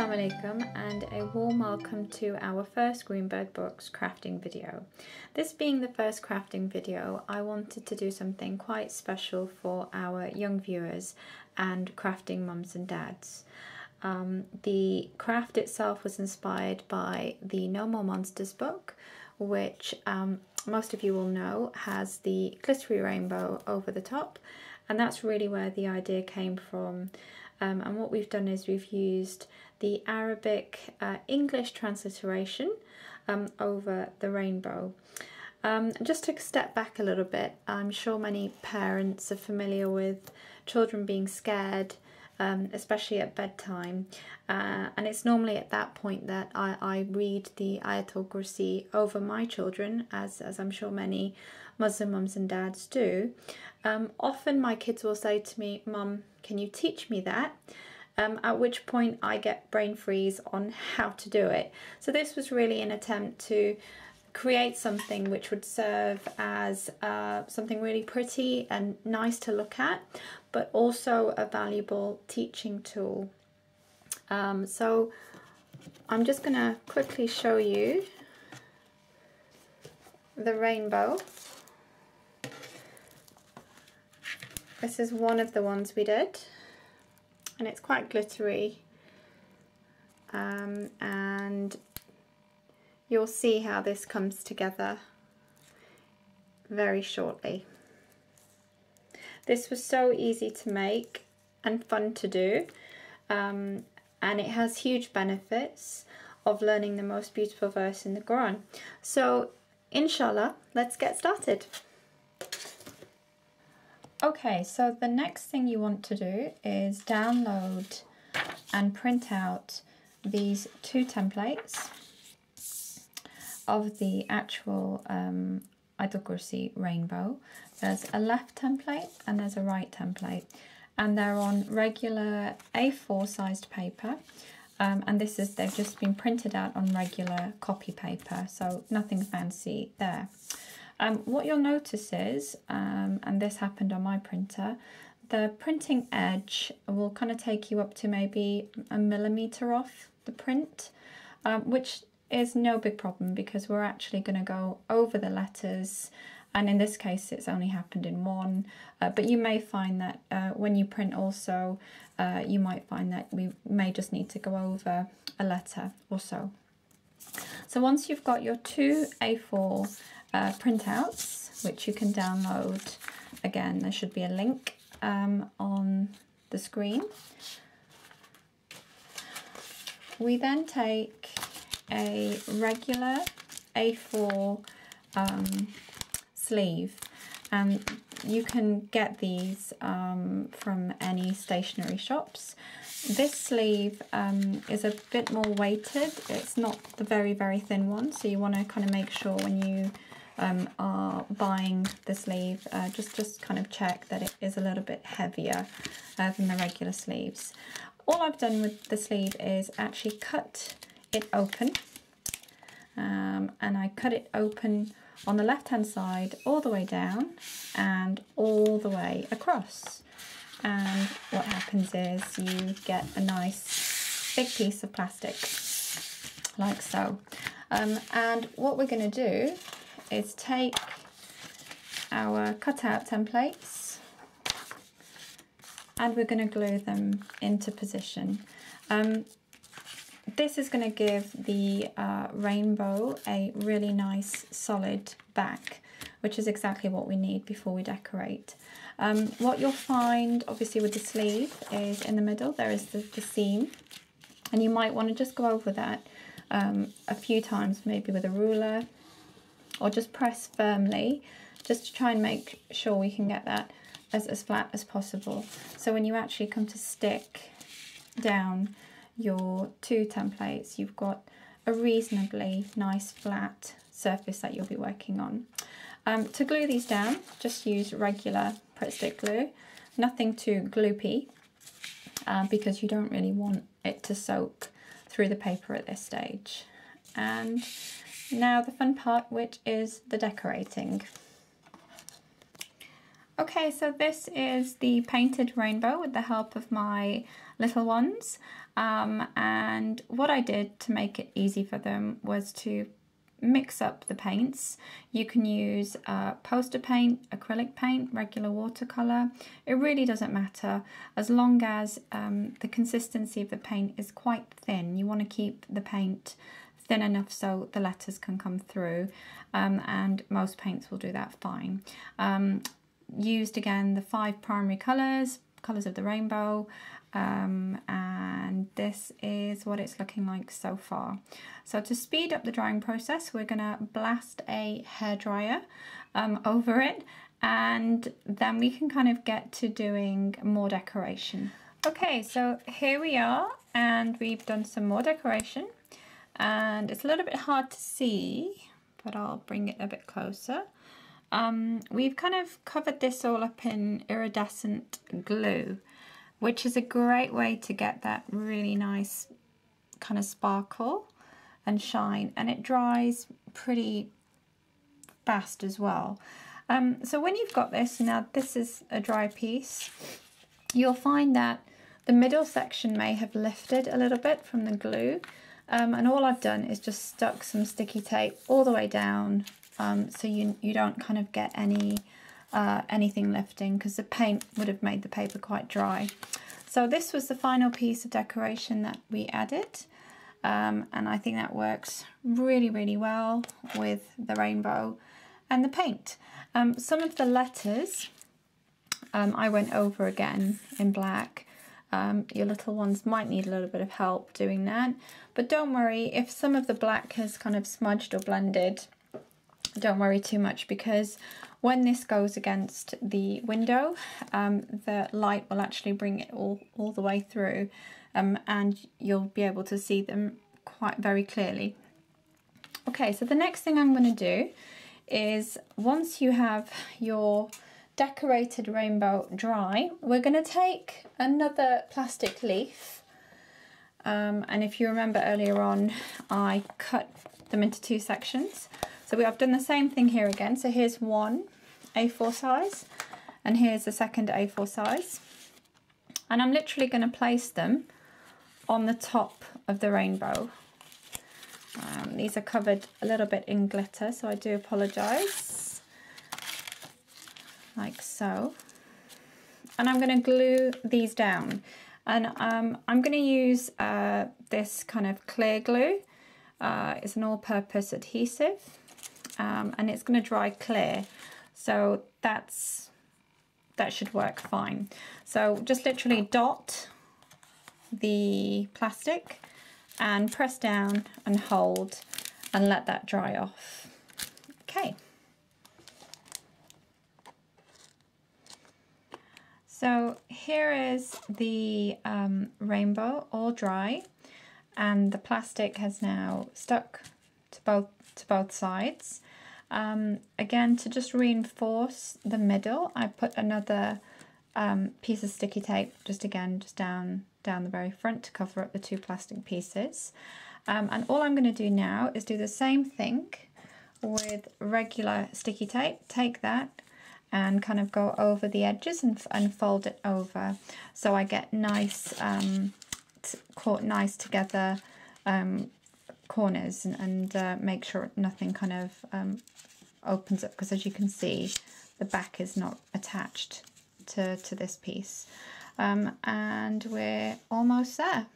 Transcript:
Assalamu alaikum and a warm welcome to our first Greenbird Books crafting video. This being the first crafting video, I wanted to do something quite special for our young viewers and crafting mums and dads. The craft itself was inspired by the No More Monsters book, which most of you will know has the glittery rainbow over the top, and that's really where the idea came from. And what we've done is we've used the Arabic English transliteration over the rainbow. Just to step back a little bit, I'm sure many parents are familiar with children being scared, especially at bedtime, and it's normally at that point that I read the Ayat Kursi over my children, as I'm sure many Muslim mums and dads do. Often my kids will say to me, "Mum, can you teach me that?" At which point I get brain freeze on how to do it. So this was really an attempt to create something which would serve as something really pretty and nice to look at, but also a valuable teaching tool. So I'm just going to quickly show you the rainbow. This is one of the ones we did, and it's quite glittery, and you'll see how this comes together very shortly. This was so easy to make and fun to do, and it has huge benefits of learning the most beautiful verse in the Quran. So inshallah, let's get started. Okay, so the next thing you want to do is download and print out these two templates of the actual Ayat Kursi rainbow. There's a left template and there's a right template, and they're on regular A4 sized paper, and they've just been printed out on regular copy paper, so nothing fancy there. What you'll notice is, and this happened on my printer, the printing edge will kind of take you up to maybe a millimeter off the print, which is no big problem because we're actually going to go over the letters, and in this case it's only happened in one, but you may find that when you print also, you might find that we may just need to go over a letter or so. So once you've got your two A4 printouts, which you can download, again there should be a link on the screen, we then take a regular A4 sleeve, and you can get these from any stationery shops. This sleeve is a bit more weighted. It's not the very thin one, so you want to kind of make sure when you are buying the sleeve, just kind of check that it is a little bit heavier than the regular sleeves. All I've done with the sleeve is actually cut it open, and I cut it open on the left hand side all the way down and all the way across, and what happens is you get a nice big piece of plastic like so. And what we're going to do is take our cutout templates and we're going to glue them into position. This is going to give the rainbow a really nice solid back, which is exactly what we need before we decorate. What you'll find obviously with the sleeve is in the middle there is the seam, and you might want to just go over that a few times, maybe with a ruler, or just press firmly just to try and make sure we can get that as flat as possible. So when you actually come to stick down your two templates, you've got a reasonably nice flat surface that you'll be working on. To glue these down, just use regular Pritt Stick glue, nothing too gloopy, because you don't really want it to soak through the paper at this stage. And now the fun part, which is the decorating. Okay, so this is the painted rainbow with the help of my little ones. And what I did to make it easy for them was to mix up the paints. You can use poster paint, acrylic paint, regular watercolor. It really doesn't matter as long as the consistency of the paint is quite thin. You want to keep the paint thin enough so the letters can come through, and most paints will do that fine. Used again the 5 primary colours of the rainbow, and this is what it's looking like so far. So to speed up the drying process, we're going to blast a hairdryer over it, and then we can kind of get to doing more decoration. Okay, so here we are, and we've done some more decoration, and it's a little bit hard to see, but I'll bring it a bit closer. We've kind of covered this all up in iridescent glue, which is a great way to get that really nice kind of sparkle and shine, and it dries pretty fast as well. So when you've got this, now this is a dry piece, you'll find that the middle section may have lifted a little bit from the glue, and all I've done is just stuck some sticky tape all the way down, so you don't kind of get anything lifting, because the paint would have made the paper quite dry. So this was the final piece of decoration that we added, and I think that works really, really well with the rainbow and the paint. Some of the letters I went over again in black. Your little ones might need a little bit of help doing that, but don't worry if some of the black has kind of smudged or blended. Don't worry too much, because when this goes against the window, the light will actually bring it all the way through, and you'll be able to see them quite very clearly. Okay, so the next thing I'm going to do is, once you have your decorated rainbow dry, we're going to take another plastic leaf, and if you remember earlier on, I cut them into 2 sections. So I've done the same thing here again. So here's one A4 size, and here's the second A4 size. And I'm literally going to place them on the top of the rainbow. These are covered a little bit in glitter, so I do apologise. Like so. And I'm going to glue these down. And I'm going to use this kind of clear glue. It's an all-purpose adhesive. And it's going to dry clear, so that should work fine. So just literally dot the plastic and press down and hold and let that dry off. Okay. So here is the rainbow all dry, and the plastic has now stuck to both sides. Again, to just reinforce the middle, I put another piece of sticky tape just down the very front to cover up the 2 plastic pieces. And all I'm going to do now is do the same thing with regular sticky tape. Take that and kind of go over the edges and fold it over, so I get nice caught nice together corners, and make sure nothing kind of opens up, because as you can see, the back is not attached to this piece. And we're almost there.